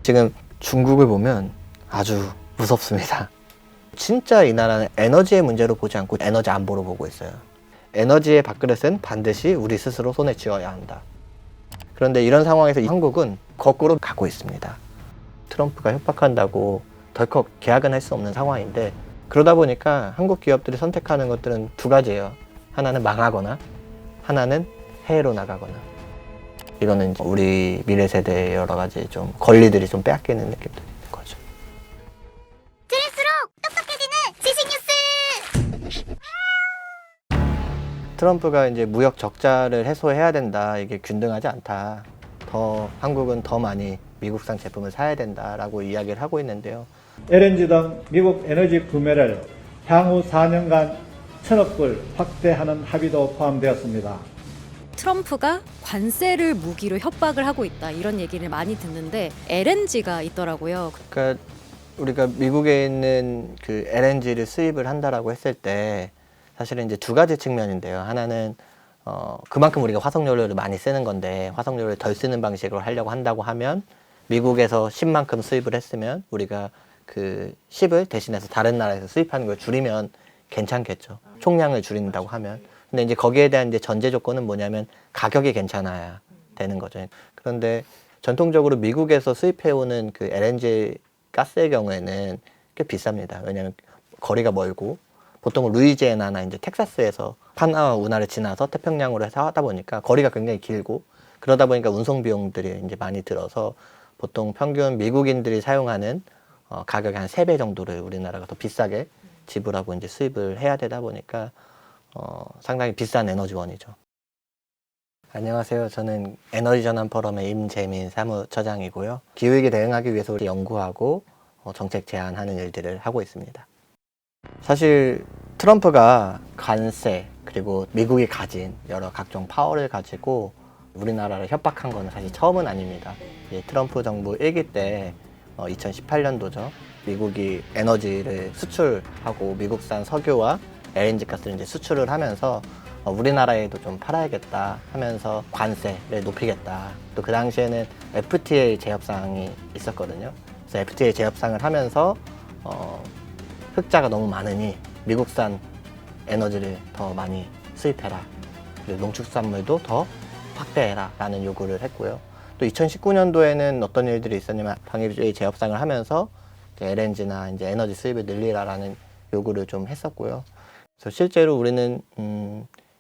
지금 중국을 보면 아주 무섭습니다. 진짜 이 나라는 에너지의 문제로 보지 않고 에너지 안보로 보고 있어요. 에너지의 밥그릇은 반드시 우리 스스로 손에 쥐어야 한다. 그런데 이런 상황에서 한국은 거꾸로 가고 있습니다. 트럼프가 협박한다고 덜컥 계약은 할 수 없는 상황인데, 그러다 보니까 한국 기업들이 선택하는 것들은 두 가지예요. 하나는 망하거나 하나는 해외로 나가거나. 이거는 우리 미래 세대의 여러 가지 좀 권리들이 좀 빼앗기는 느낌도 있는 거죠. 들을수록 똑똑해지는 지식 뉴스. 트럼프가 이제 무역 적자를 해소해야 된다. 이게 균등하지 않다. 한국은 더 많이 미국산 제품을 사야 된다라고 이야기를 하고 있는데요. LNG 등 미국 에너지 구매를 향후 4년간 1,000억 불 확대하는 합의도 포함되었습니다. 트럼프가 관세를 무기로 협박을 하고 있다, 이런 얘기를 많이 듣는데 LNG가 있더라고요. 그러니까 우리가 미국에 있는 그 LNG를 수입을 한다라고 했을 때 사실은 이제 두 가지 측면인데요. 하나는 그만큼 우리가 화석연료를 많이 쓰는 건데 화석연료를 덜 쓰는 방식으로 하려고 한다고 하면 미국에서 10만큼 수입을 했으면 우리가 그 10을 대신해서 다른 나라에서 수입하는 걸 줄이면 괜찮겠죠. 총량을 줄인다고 하면. 근데 이제 거기에 대한 이제 전제 조건은 뭐냐면 가격이 괜찮아야 되는 거죠. 그런데 전통적으로 미국에서 수입해오는 그 LNG 가스의 경우에는 꽤 비쌉니다. 왜냐하면 거리가 멀고 보통 루이지애나나 이제 텍사스에서 파나마 운하를 지나서 태평양으로 해서 하다 보니까 거리가 굉장히 길고 그러다 보니까 운송 비용들이 이제 많이 들어서 보통 평균 미국인들이 사용하는 가격의 한 3배 정도를 우리나라가 더 비싸게 지불하고 이제 수입을 해야 되다 보니까 상당히 비싼 에너지원이죠. 안녕하세요. 저는 에너지전환 포럼의 임재민 사무처장이고요. 기후위기에 대응하기 위해서 우리 연구하고 정책 제안하는 일들을 하고 있습니다. 사실 트럼프가 관세 그리고 미국이 가진 여러 각종 파워를 가지고 우리나라를 협박한 건 사실 처음은 아닙니다. 트럼프 정부 1기 때 2018년도죠. 미국이 에너지를 수출하고 미국산 석유와 LNG 가스를 이제 수출을 하면서 우리나라에도 좀 팔아야겠다 하면서 관세를 높이겠다. 또 그 당시에는 FTA 제협상이 있었거든요. 그래서 FTA 제협상을 하면서 흑자가 너무 많으니 미국산 에너지를 더 많이 수입해라. 그리고 농축산물도 더 확대해라 라는 요구를 했고요. 또 2019년도에는 어떤 일들이 있었냐면 방위비 제협상을 하면서 LNG나 이제 에너지 수입을 늘리라라는 요구를 좀 했었고요. 그래서 실제로 우리는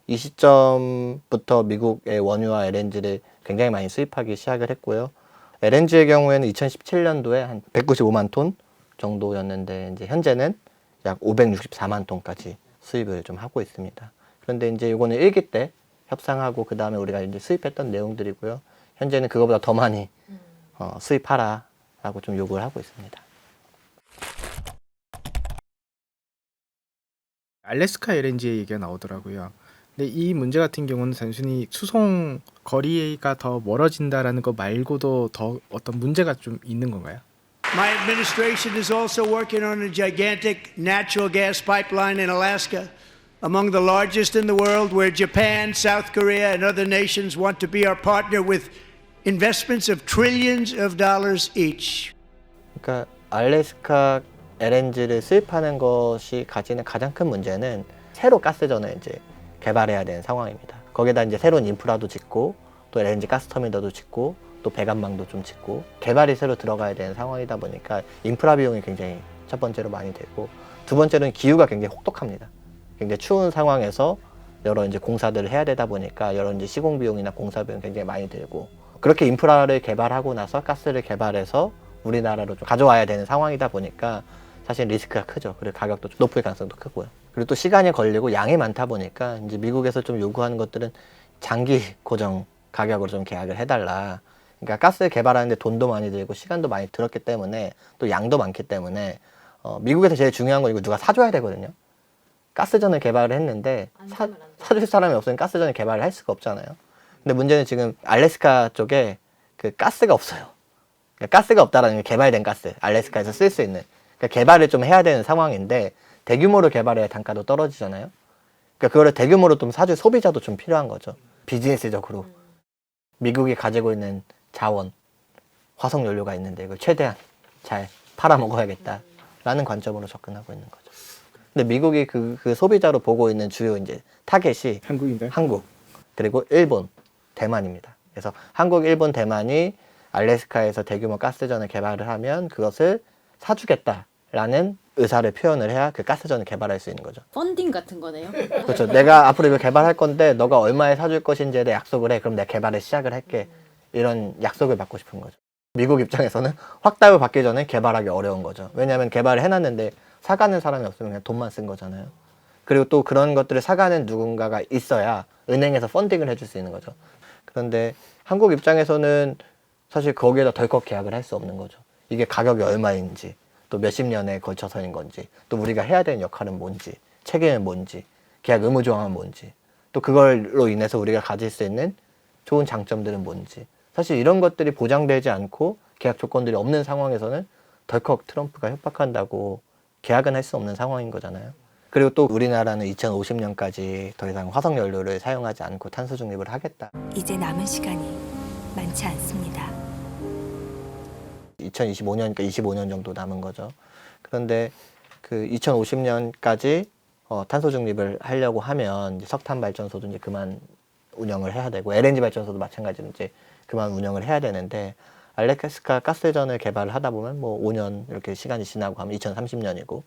이 시점부터 미국의 원유와 LNG를 굉장히 많이 수입하기 시작을 했고요. LNG의 경우에는 2017년도에 한 195만 톤 정도였는데 이제 현재는 약 564만 톤까지 수입을 좀 하고 있습니다. 그런데 이제 이거는 1기 때 협상하고 그 다음에 우리가 이제 수입했던 내용들이고요. 현재는 그거보다 더 많이 수입하라라고 좀 요구를 하고 있습니다. 알래스카 LNG의 얘기가 나오더라고요. 근데 이 문제 같은 경우는 단순히 수송 거리가 더 멀어진다라는 거 말고도 더 어떤 문제가 좀 있는 건가요? My administration is also working on a gigantic natural gas pipeline in Alaska, among the largest in the world, where Japan, South Korea, and other nations want to be our partner with investments of trillions of dollars each. 그러니까 알래스카 LNG를 수입하는 것이 가지는 가장 큰 문제는 새로 가스전을 이제 개발해야 되는 상황입니다. 거기다 이제 새로운 인프라도 짓고 또 LNG 가스터미널도 짓고 또 배관망도 좀 짓고 개발이 새로 들어가야 되는 상황이다 보니까 인프라 비용이 굉장히 첫 번째로 많이 되고 두 번째로는 기후가 굉장히 혹독합니다. 굉장히 추운 상황에서 여러 이제 공사들을 해야 되다 보니까 여러 이제 시공 비용이나 공사 비용이 굉장히 많이 들고 그렇게 인프라를 개발하고 나서 가스를 개발해서 우리나라로 좀 가져와야 되는 상황이다 보니까 사실 리스크가 크죠. 그리고 가격도 좀 높을 가능성도 크고요. 그리고 또 시간이 걸리고 양이 많다 보니까 이제 미국에서 좀 요구하는 것들은 장기 고정 가격으로 좀 계약을 해달라. 그러니까 가스 개발하는데 돈도 많이 들고 시간도 많이 들었기 때문에 또 양도 많기 때문에 미국에서 제일 중요한 건 이거 누가 사줘야 되거든요. 가스전을 개발을 했는데 사줄 사람이 없으면 가스전을 개발을 할 수가 없잖아요. 근데 문제는 지금 알래스카 쪽에 그 가스가 없어요. 그러니까 가스가 없다라는 게 개발된 가스, 알래스카에서 쓸 수 있는. 그러니까 개발을 좀 해야 되는 상황인데 대규모로 개발해야 단가도 떨어지잖아요. 그러니까 그거를 대규모로 좀 사줄 소비자도 좀 필요한 거죠. 비즈니스적으로. 미국이 가지고 있는 자원, 화석 연료가 있는데 이걸 최대한 잘 팔아먹어야겠다라는 관점으로 접근하고 있는 거죠. 근데 미국이 그 소비자로 보고 있는 주요 이제 타겟이 한국인데. 한국, 그리고 일본, 대만입니다. 그래서 한국, 일본, 대만이 알래스카에서 대규모 가스전을 개발을 하면 그것을 사주겠다라는 의사를 표현을 해야 그 가스전을 개발할 수 있는 거죠. 펀딩 같은 거네요. 그렇죠. 내가 앞으로 이걸 개발할 건데 너가 얼마에 사줄 것인지에 대해 약속을 해. 그럼 내가 개발을 시작을 할게. 이런 약속을 받고 싶은 거죠. 미국 입장에서는 확답을 받기 전에 개발하기 어려운 거죠. 왜냐하면 개발을 해놨는데 사가는 사람이 없으면 그냥 돈만 쓴 거잖아요. 그리고 또 그런 것들을 사가는 누군가가 있어야 은행에서 펀딩을 해줄 수 있는 거죠. 그런데 한국 입장에서는 사실 거기에다 덜컥 계약을 할 수 없는 거죠. 이게 가격이 얼마인지, 또 몇십 년에 걸쳐서인 건지, 또 우리가 해야 되는 역할은 뭔지, 책임은 뭔지, 계약 의무 조항은 뭔지, 또 그걸로 인해서 우리가 가질 수 있는 좋은 장점들은 뭔지. 사실 이런 것들이 보장되지 않고 계약 조건들이 없는 상황에서는 덜컥 트럼프가 협박한다고 계약은 할 수 없는 상황인 거잖아요. 그리고 또 우리나라는 2050년까지 더 이상 화석 연료를 사용하지 않고 탄소 중립을 하겠다. 이제 남은 시간이 많지 않습니다. 2025년이니까 25년 정도 남은 거죠. 그런데 그 2050년까지 탄소 중립을 하려고 하면 이제 석탄 발전소도 이제 그만 운영을 해야 되고 LNG 발전소도 마찬가지로 이제 그만 운영을 해야 되는데 알래스카 가스전을 개발을 하다 보면 뭐 5년 이렇게 시간이 지나고 하면 2030년이고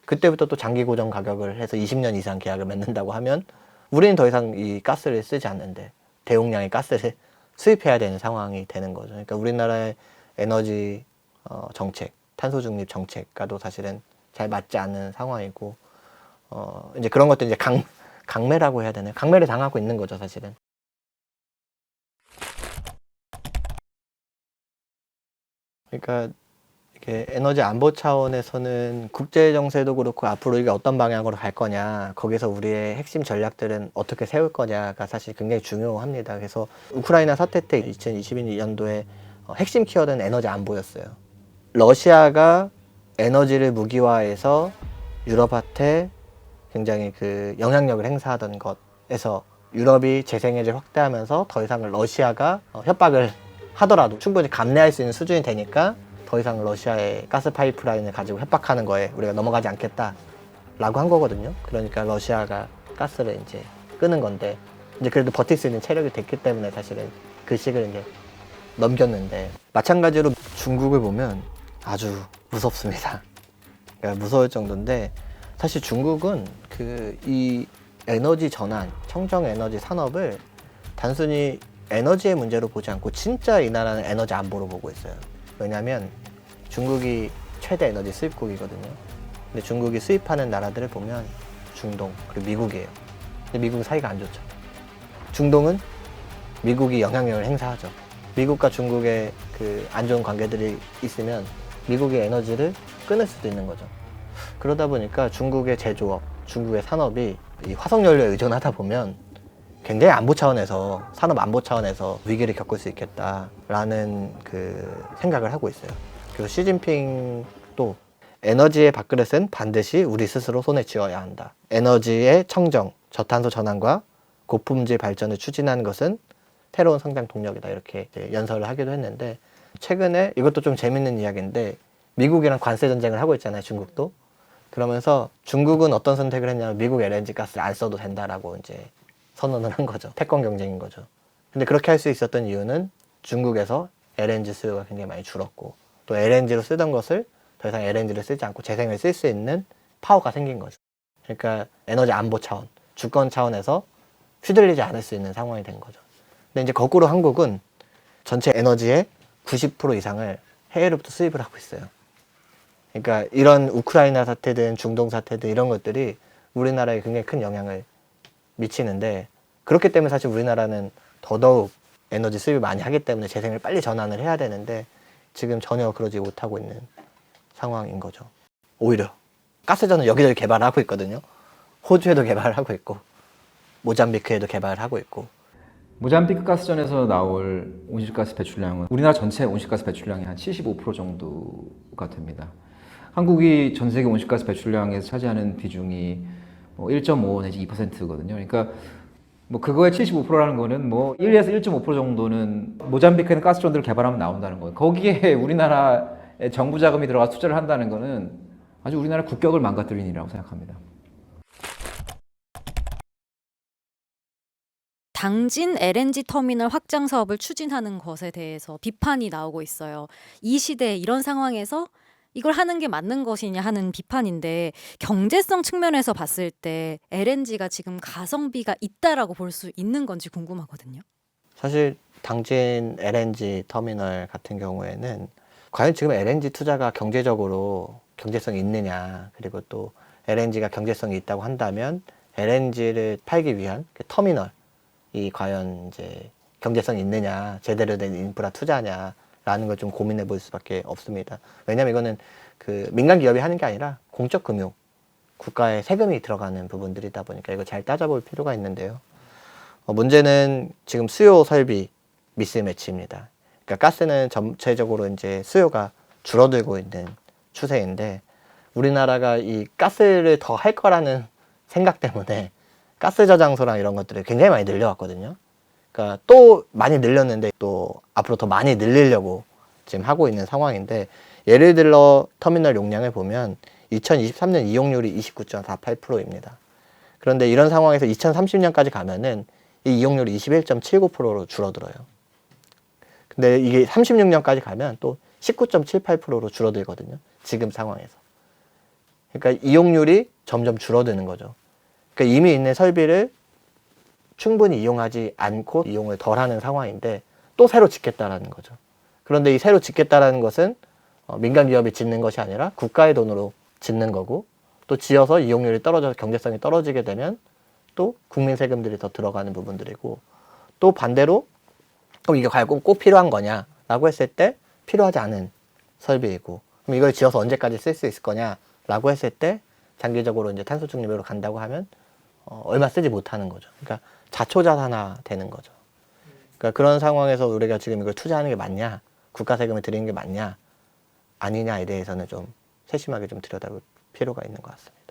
그때부터 또 장기 고정 가격을 해서 20년 이상 계약을 맺는다고 하면 우리는 더 이상 이 가스를 쓰지 않는데 대용량의 가스를 수입해야 되는 상황이 되는 거죠. 그러니까 우리나라의 에너지 정책, 탄소 중립 정책과도 사실은 잘 맞지 않는 상황이고 이제 그런 것들 이제 강매라고 해야 되나요? 강매를 당하고 있는 거죠, 사실은. 그러니까 이게 에너지 안보 차원에서는 국제 정세도 그렇고 앞으로 이게 어떤 방향으로 갈 거냐, 거기서 우리의 핵심 전략들은 어떻게 세울 거냐가 사실 굉장히 중요합니다. 그래서 우크라이나 사태 때 2022년도에 핵심 키워드는 에너지 안보였어요. 러시아가 에너지를 무기화해서 유럽한테 굉장히 그 영향력을 행사하던 것에서 유럽이 재생에너지를 확대하면서 더 이상 러시아가 협박을 하더라도 충분히 감내할 수 있는 수준이 되니까 더 이상 러시아의 가스 파이프라인을 가지고 협박하는 거에 우리가 넘어가지 않겠다라고 한 거거든요. 그러니까 러시아가 가스를 이제 끄는 건데 이제 그래도 버틸 수 있는 체력이 됐기 때문에 사실은 그 시기를 이제 넘겼는데 마찬가지로 중국을 보면 아주 무섭습니다. 그러니까 무서울 정도인데 사실 중국은 이 에너지 전환, 청정 에너지 산업을 단순히 에너지의 문제로 보지 않고 진짜 이 나라는 에너지 안보로 보고 있어요. 왜냐하면 중국이 최대 에너지 수입국이거든요. 근데 중국이 수입하는 나라들을 보면 중동 그리고 미국이에요. 근데 미국은 사이가 안 좋죠. 중동은 미국이 영향력을 행사하죠. 미국과 중국의 그 안 좋은 관계들이 있으면 미국의 에너지를 끊을 수도 있는 거죠. 그러다 보니까 중국의 제조업, 중국의 산업이 이 화석연료에 의존하다 보면 굉장히 안보 차원에서, 산업 안보 차원에서 위기를 겪을 수 있겠다라는 그 생각을 하고 있어요. 그래서 시진핑도 에너지의 밥그릇은 반드시 우리 스스로 손에 쥐어야 한다. 에너지의 청정, 저탄소 전환과 고품질 발전을 추진하는 것은 새로운 성장 동력이다. 이렇게 연설을 하기도 했는데 최근에 이것도 좀 재밌는 이야기인데 미국이랑 관세 전쟁을 하고 있잖아요. 중국도. 그러면서 중국은 어떤 선택을 했냐면 미국 LNG 가스를 안 써도 된다라고 이제 선언을 한 거죠. 패권 경쟁인 거죠. 근데 그렇게 할 수 있었던 이유는 중국에서 LNG 수요가 굉장히 많이 줄었고 또 LNG로 쓰던 것을 더 이상 LNG를 쓰지 않고 재생을 쓸 수 있는 파워가 생긴 거죠. 그러니까 에너지 안보 차원, 주권 차원에서 휘둘리지 않을 수 있는 상황이 된 거죠. 근데 이제 거꾸로 한국은 전체 에너지의 90% 이상을 해외로부터 수입을 하고 있어요. 그러니까 이런 우크라이나 사태든 중동 사태든 이런 것들이 우리나라에 굉장히 큰 영향을 미치는데 그렇기 때문에 사실 우리나라는 더더욱 에너지 수입을 많이 하기 때문에 재생을 빨리 전환을 해야 되는데 지금 전혀 그러지 못하고 있는 상황인 거죠. 오히려 가스전을 여기저기 개발을 하고 있거든요. 호주에도 개발을 하고 있고 모잠비크에도 개발을 하고 있고. 모잠비크 가스전에서 나올 온실가스 배출량은 우리나라 전체 온실가스 배출량의 한 75% 정도가 됩니다. 한국이 전 세계 온실가스 배출량에서 차지하는 비중이 1.5 내지 2%거든요. 그러니까 뭐 그거의 75%라는 거는 뭐 1에서 1.5% 정도는 모잠비크에는 가스전들을 개발하면 나온다는 거예요. 거기에 우리나라의 정부 자금이 들어가 투자를 한다는 거는 아주 우리나라 국격을 망가뜨리는 일이라고 생각합니다. 당진 LNG 터미널 확장 사업을 추진하는 것에 대해서 비판이 나오고 있어요. 이 시대 이런 상황에서 이걸 하는 게 맞는 것이냐 하는 비판인데 경제성 측면에서 봤을 때 LNG가 지금 가성비가 있다라고 볼 수 있는 건지 궁금하거든요. 사실 당진 LNG 터미널 같은 경우에는 과연 지금 LNG 투자가 경제적으로 경제성이 있느냐, 그리고 또 LNG가 경제성이 있다고 한다면 LNG를 팔기 위한 그 터미널이 과연 이제 경제성이 있느냐, 제대로 된 인프라 투자냐라는 걸 좀 고민해 볼 수밖에 없습니다. 왜냐하면 이거는 그 민간 기업이 하는 게 아니라 공적 금융, 국가의 세금이 들어가는 부분들이다 보니까 이거 잘 따져볼 필요가 있는데요. 문제는 지금 수요 설비 미스매치입니다. 그러니까 가스는 전체적으로 이제 수요가 줄어들고 있는 추세인데 우리나라가 이 가스를 더 할 거라는 생각 때문에 가스 저장소랑 이런 것들을 굉장히 많이 늘려왔거든요. 그러니까 또 많이 늘렸는데 또 앞으로 더 많이 늘리려고 지금 하고 있는 상황인데 예를 들어 터미널 용량을 보면 2023년 이용률이 29.48%입니다. 그런데 이런 상황에서 2030년까지 가면은 이 이용률이 21.79%로 줄어들어요. 근데 이게 36년까지 가면 또 19.78%로 줄어들거든요. 지금 상황에서. 그러니까 이용률이 점점 줄어드는 거죠. 그러니까 이미 있는 설비를 충분히 이용하지 않고 이용을 덜 하는 상황인데 또 새로 짓겠다라는 거죠. 그런데 이 새로 짓겠다라는 것은 민간 기업이 짓는 것이 아니라 국가의 돈으로 짓는 거고 또 지어서 이용률이 떨어져서 경제성이 떨어지게 되면 또 국민 세금들이 더 들어가는 부분들이고 또 반대로 그럼 이게 과연 꼭 필요한 거냐라고 했을 때 필요하지 않은 설비이고 그럼 이걸 지어서 언제까지 쓸 수 있을 거냐라고 했을 때 장기적으로 이제 탄소 중립으로 간다고 하면 얼마 쓰지 못하는 거죠. 그러니까 자초자산화 되는 거죠. 그러니까 그런 상황에서 우리가 지금 이걸 투자하는 게 맞냐, 국가 세금을 들이는 게 맞냐, 아니냐에 대해서는 좀 세심하게 좀 들여다볼 필요가 있는 것 같습니다.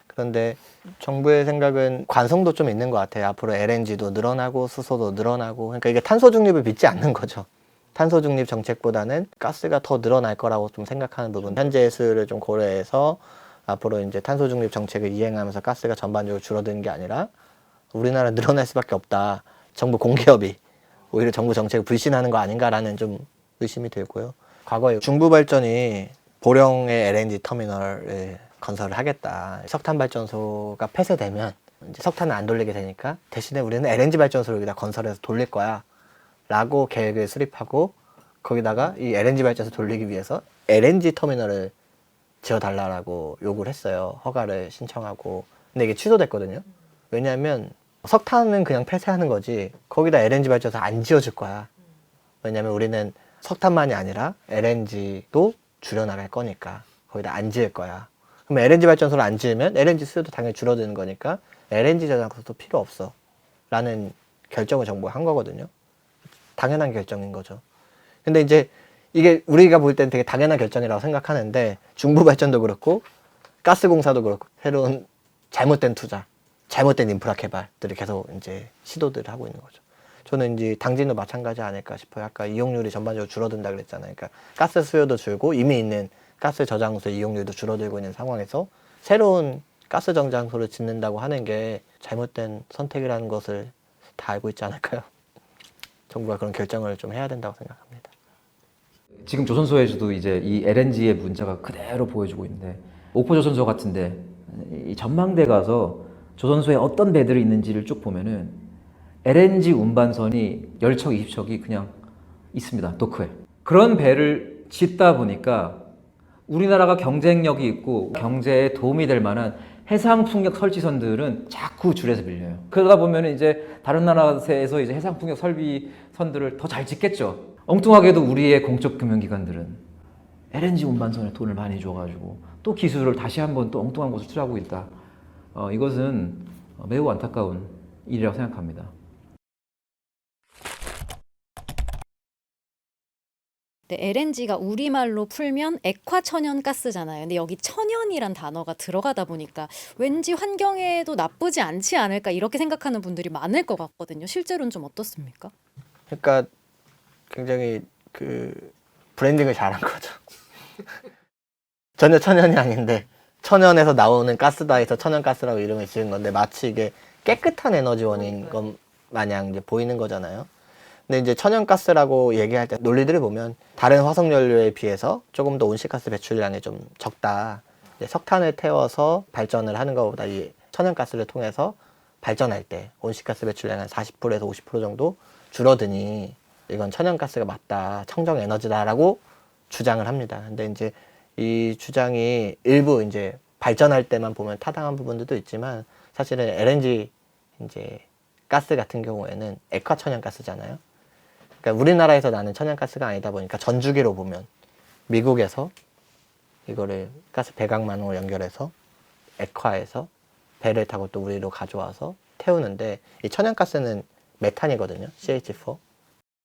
그런데 정부의 생각은 관성도 좀 있는 것 같아요. 앞으로 LNG도 늘어나고 수소도 늘어나고 그러니까 이게 탄소 중립을 믿지 않는 거죠. 탄소 중립 정책보다는 가스가 더 늘어날 거라고 좀 생각하는 부분, 현재의 수요를 좀 고려해서 앞으로 이제 탄소 중립 정책을 이행하면서 가스가 전반적으로 줄어드는 게 아니라 우리나라 늘어날 수밖에 없다. 정부 공기업이 오히려 정부 정책을 불신하는 거 아닌가라는 좀 의심이 들고요. 과거에 중부발전이 보령의 LNG 터미널을 건설을 하겠다. 석탄 발전소가 폐쇄되면 이제 석탄을 안 돌리게 되니까 대신에 우리는 LNG 발전소를 여기다 건설해서 돌릴 거야 라고 계획을 수립하고 거기다가 이 LNG 발전소 돌리기 위해서 LNG 터미널을 지어달라고 요구를 했어요. 허가를 신청하고. 근데 이게 취소됐거든요. 왜냐하면 석탄은 그냥 폐쇄하는 거지 거기다 LNG 발전소 안 지어줄 거야. 왜냐하면 우리는 석탄만이 아니라 LNG도 줄여나갈 거니까 거기다 안 지을 거야. 그럼 LNG 발전소를 안 지으면 LNG 수요도 당연히 줄어드는 거니까 LNG 저장소도 필요 없어 라는 결정을 정부가 한 거거든요. 당연한 결정인 거죠. 근데 이제 이게 우리가 볼 땐 되게 당연한 결정이라고 생각하는데 중부발전도 그렇고 가스공사도 그렇고 새로운 잘못된 투자, 잘못된 인프라 개발들이 계속 이제 시도들을 하고 있는 거죠. 저는 이제 당진도 마찬가지 아닐까 싶어요. 아까 이용률이 전반적으로 줄어든다 그랬잖아요. 그러니까 가스 수요도 줄고 이미 있는 가스 저장소 이용률도 줄어들고 있는 상황에서 새로운 가스 저장소를 짓는다고 하는 게 잘못된 선택이라는 것을 다 알고 있지 않을까요? 정부가 그런 결정을 좀 해야 된다고 생각합니다. 지금 조선소에서도 이제 이 LNG의 문제가 그대로 보여주고 있는데 옥포조선소 같은데 이 전망대 가서 조선소에 어떤 배들이 있는지를 쭉 보면은 LNG 운반선이 10척, 20척이 그냥 있습니다. 도크에. 그런 배를 짓다 보니까 우리나라가 경쟁력이 있고 경제에 도움이 될 만한 해상풍력 설치선들은 자꾸 줄에서 밀려요. 그러다 보면 이제 다른 나라에서 이제 해상풍력 설비선들을 더 잘 짓겠죠. 엉뚱하게도 우리의 공적 금융기관들은 LNG 운반선에 돈을 많이 줘가지고 또 기술을 다시 한번 또 엉뚱한 곳을 투자하고 있다. 이것은 매우 안타까운 일이라고 생각합니다. 근데 LNG가 우리말로 풀면 액화천연가스잖아요. 근데 여기 천연이란 단어가 들어가다 보니까 왠지 환경에도 나쁘지 않지 않을까 이렇게 생각하는 분들이 많을 것 같거든요. 실제로는 좀 어떻습니까? 그러니까 굉장히 그 브랜딩을 잘한 거죠. 전혀 천연이 아닌데 천연에서 나오는 가스다 해서 천연가스라고 이름을 지은 건데 마치 이게 깨끗한 에너지원인 것 마냥 이제 보이는 거잖아요. 근데 이제 천연가스라고 얘기할 때 논리들을 보면 다른 화석연료에 비해서 조금 더 온실가스 배출량이 좀 적다. 이제 석탄을 태워서 발전을 하는 것보다 이 천연가스를 통해서 발전할 때 온실가스 배출량이 한 40%에서 50% 정도 줄어드니 이건 천연가스가 맞다, 청정에너지다라고 주장을 합니다. 근데 이제 이 주장이 일부 이제 발전할 때만 보면 타당한 부분들도 있지만 사실은 LNG 이제 가스 같은 경우에는 액화천연가스잖아요. 그러니까 우리나라에서 나는 천연가스가 아니다 보니까 전주기로 보면 미국에서 이거를 가스 배각망으로 연결해서 액화해서 배를 타고 또 우리로 가져와서 태우는데 이 천연가스는 메탄이거든요. CH4.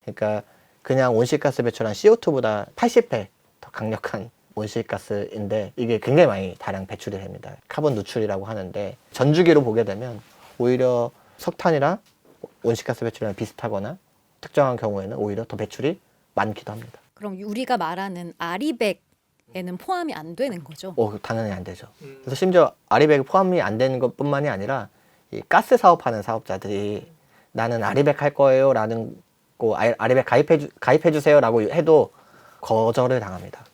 그러니까 그냥 온실가스 배출한 CO2보다 80배 더 강력한 온실가스인데 이게 굉장히 많이 다량 배출이 됩니다. 카본 누출이라고 하는데 전주기로 보게 되면 오히려 석탄이랑 온실가스 배출이랑 비슷하거나 특정한 경우에는 오히려 더 배출이 많기도 합니다. 그럼 우리가 말하는 아리백에는 포함이 안 되는 거죠? 당연히 안 되죠. 그래서 심지어 아리백이 포함이 안 되는 것뿐만이 아니라 이 가스 사업하는 사업자들이 나는 아리백 할 거예요 라는 거 아리백 가입해 주세요 라고 해도 거절을 당합니다.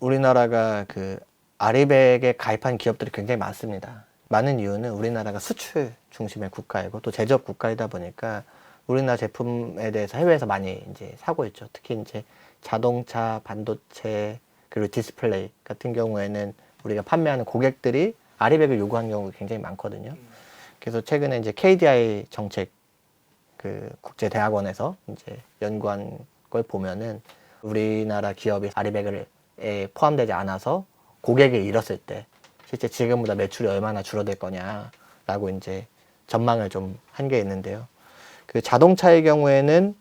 우리나라가 그 아리백에 가입한 기업들이 굉장히 많습니다. 많은 이유는 우리나라가 수출 중심의 국가이고 또 제조업 국가이다 보니까 우리나라 제품에 대해서 해외에서 많이 이제 사고 있죠. 특히 이제 자동차, 반도체, 그리고 디스플레이 같은 경우에는 우리가 판매하는 고객들이 아리백을 요구하는 경우가 굉장히 많거든요. 그래서 최근에 이제 KDI 정책 그 국제대학원에서 이제 연구한 걸 보면은 우리나라 기업이 아리백에 포함되지 않아서 고객을 잃었을 때 실제 지금보다 매출이 얼마나 줄어들 거냐라고 이제 전망을 좀 한 게 있는데요. 그 자동차의 경우에는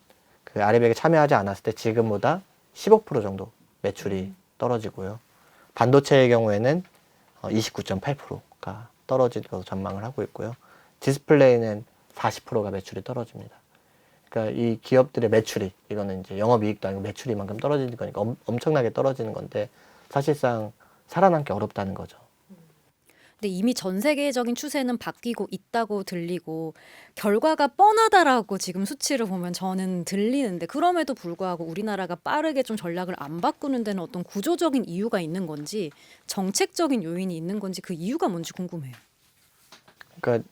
그 아리백에 참여하지 않았을 때 지금보다 15% 정도 매출이 떨어지고요. 반도체의 경우에는 29.8%가 떨어질 것으로 전망을 하고 있고요. 디스플레이는 40%가 매출이 떨어집니다. 그러니까 이 기업들의 매출이 이거는 이제 영업이익도 아니고 매출이 만큼 떨어지는 거니까 엄청나게 떨어지는 건데 사실상 살아남기 어렵다는 거죠. 근데 이미 전 세계적인 추세는 바뀌고 있다고 들리고 결과가 뻔하다라고 지금 수치를 보면 저는 들리는데 그럼에도 불구하고 우리나라가 빠르게 좀 전략을 안 바꾸는 데는 어떤 구조적인 이유가 있는 건지 정책적인 요인이 있는 건지 그 이유가 뭔지 궁금해요. 그러니까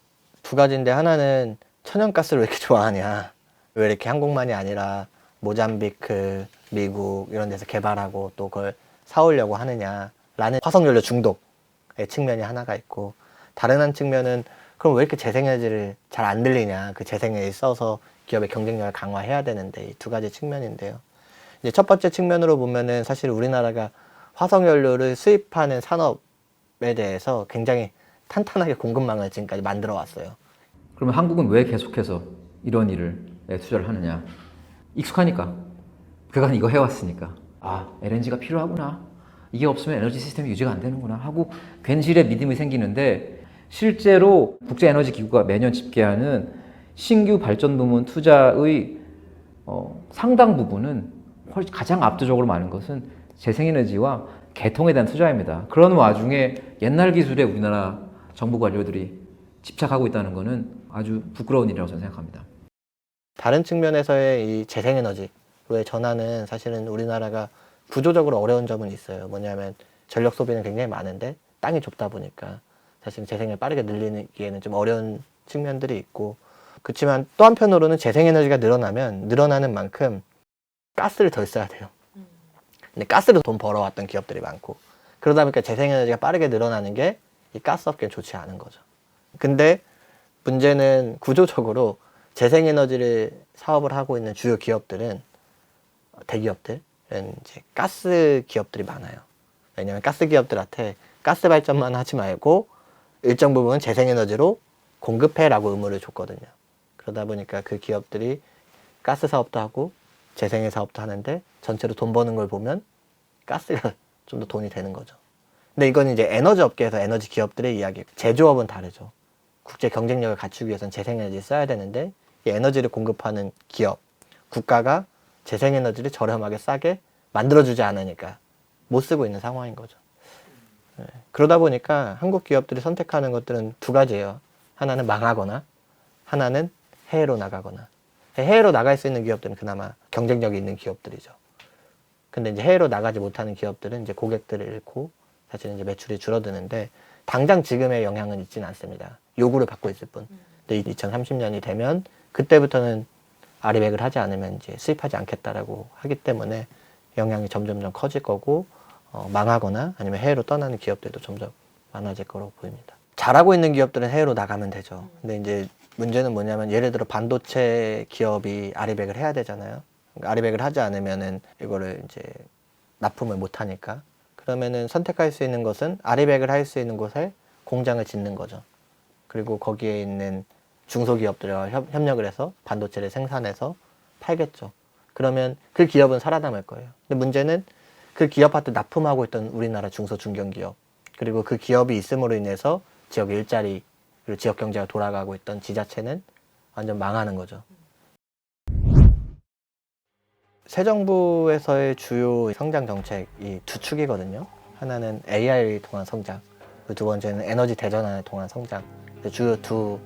두 가지인데 하나는 천연가스를 왜 이렇게 좋아하냐. 왜 이렇게 한국만이 아니라 모잠비크, 미국 이런 데서 개발하고 또 그걸 사오려고 하느냐라는 화석연료 중독의 측면이 하나가 있고 다른 한 측면은 그럼 왜 이렇게 재생에너지를 잘 안 들리냐. 그 재생에너지 써서 기업의 경쟁력을 강화해야 되는데 이 두 가지 측면인데요. 이제 첫 번째 측면으로 보면은 사실 우리나라가 화석연료를 수입하는 산업에 대해서 굉장히 탄탄하게 공급망을 지금까지 만들어 왔어요. 그러면 한국은 왜 계속해서 이런 일을 투자를 하느냐? 익숙하니까. 그간 이거 해왔으니까. 아, LNG가 필요하구나. 이게 없으면 에너지 시스템이 유지가 안 되는구나 하고 괜시리의 믿음이 생기는데 실제로 국제에너지기구가 매년 집계하는 신규 발전 부문 투자의 상당 부분은 가장 압도적으로 많은 것은 재생에너지와 개통에 대한 투자입니다. 그런 와중에 옛날 기술에 우리나라 정부 관료들이 집착하고 있다는 것은 아주 부끄러운 일이라고 저는 생각합니다. 다른 측면에서의 이 재생에너지로의 전환은 사실은 우리나라가 구조적으로 어려운 점은 있어요. 뭐냐면 전력 소비는 굉장히 많은데 땅이 좁다 보니까 사실 재생을 빠르게 늘리기에는 좀 어려운 측면들이 있고 그렇지만 또 한편으로는 재생에너지가 늘어나면 늘어나는 만큼 가스를 덜 써야 돼요. 근데 가스로 돈 벌어왔던 기업들이 많고 그러다 보니까 재생에너지가 빠르게 늘어나는 게 이 가스업계는 좋지 않은 거죠. 근데 문제는 구조적으로 재생에너지를 사업을 하고 있는 주요 기업들은 대기업들은 이제 가스 기업들이 많아요. 왜냐하면 가스 기업들한테 가스 발전만 하지 말고 일정 부분 재생에너지로 공급해라고 의무를 줬거든요. 그러다 보니까 그 기업들이 가스 사업도 하고 재생의 사업도 하는데 전체로 돈 버는 걸 보면 가스가 좀 더 돈이 되는 거죠. 근데 이건 이제 에너지 업계에서 에너지 기업들의 이야기고 제조업은 다르죠. 국제 경쟁력을 갖추기 위해서는 재생에너지 써야 되는데 이 에너지를 공급하는 기업, 국가가 재생에너지를 저렴하게 싸게 만들어주지 않으니까 못 쓰고 있는 상황인 거죠. 네. 그러다 보니까 한국 기업들이 선택하는 것들은 두 가지예요. 하나는 망하거나 하나는 해외로 나가거나. 해외로 나갈 수 있는 기업들은 그나마 경쟁력이 있는 기업들이죠. 근데 이제 해외로 나가지 못하는 기업들은 이제 고객들을 잃고 사실 이제 매출이 줄어드는데 당장 지금의 영향은 있지는 않습니다. 요구를 받고 있을 뿐. 근데 2030년이 되면 그때부터는 아리백을 하지 않으면 이제 수입하지 않겠다라고 하기 때문에 영향이 점점점 커질 거고 망하거나 아니면 해외로 떠나는 기업들도 점점 많아질 거라고 보입니다. 잘하고 있는 기업들은 해외로 나가면 되죠. 근데 이제 문제는 뭐냐면 예를 들어 반도체 기업이 아리백을 해야 되잖아요. 그러니까 아리백을 하지 않으면은 이거를 이제 납품을 못 하니까 그러면은 선택할 수 있는 것은 아리백을 할 수 있는 곳에 공장을 짓는 거죠. 그리고 거기에 있는 중소기업들과 협력을 해서 반도체를 생산해서 팔겠죠. 그러면 그 기업은 살아남을 거예요. 근데 문제는 그 기업한테 납품하고 있던 우리나라 중소 중견기업 그리고 그 기업이 있음으로 인해서 지역 일자리 그리고 지역 경제가 돌아가고 있던 지자체는 완전 망하는 거죠. 새 정부에서의 주요 성장 정책이 두 축이거든요. 하나는 AI를 통한 성장, 그리고 두 번째는 에너지 대전환을 통한 성장. 주요 두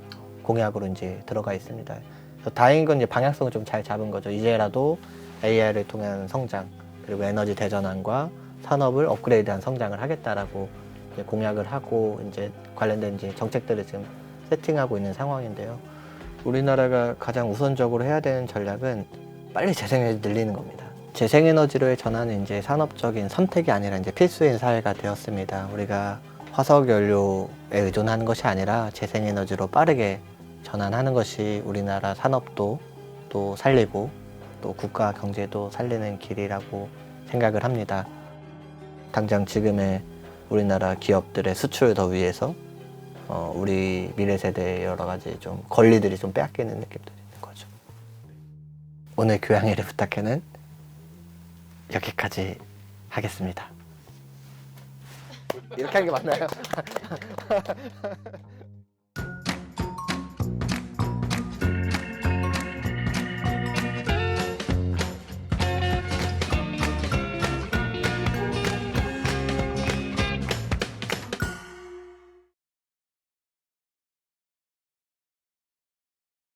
공약으로 이제 들어가 있습니다. 그래서 다행인 건 이제 방향성을 좀 잘 잡은 거죠. 이제라도 AI를 통한 성장, 그리고 에너지 대전환과 산업을 업그레이드한 성장을 하겠다라고 이제 공약을 하고 이제 관련된 이제 정책들을 지금 세팅하고 있는 상황인데요. 우리나라가 가장 우선적으로 해야 되는 전략은 빨리 재생에너지 늘리는 겁니다. 재생에너지로의 전환은 이제 산업적인 선택이 아니라 이제 필수인 사회가 되었습니다. 우리가 화석 연료에 의존하는 것이 아니라 재생에너지로 빠르게 전환하는 것이 우리나라 산업도 또 살리고 또 국가 경제도 살리는 길이라고 생각을 합니다. 당장 지금의 우리나라 기업들의 수출을 더 위해서 우리 미래 세대의 여러 가지 좀 권리들이 좀 빼앗기는 느낌도 있는 거죠. 오늘 교양일을 부탁해는 여기까지 하겠습니다. 이렇게 하는 게 맞나요?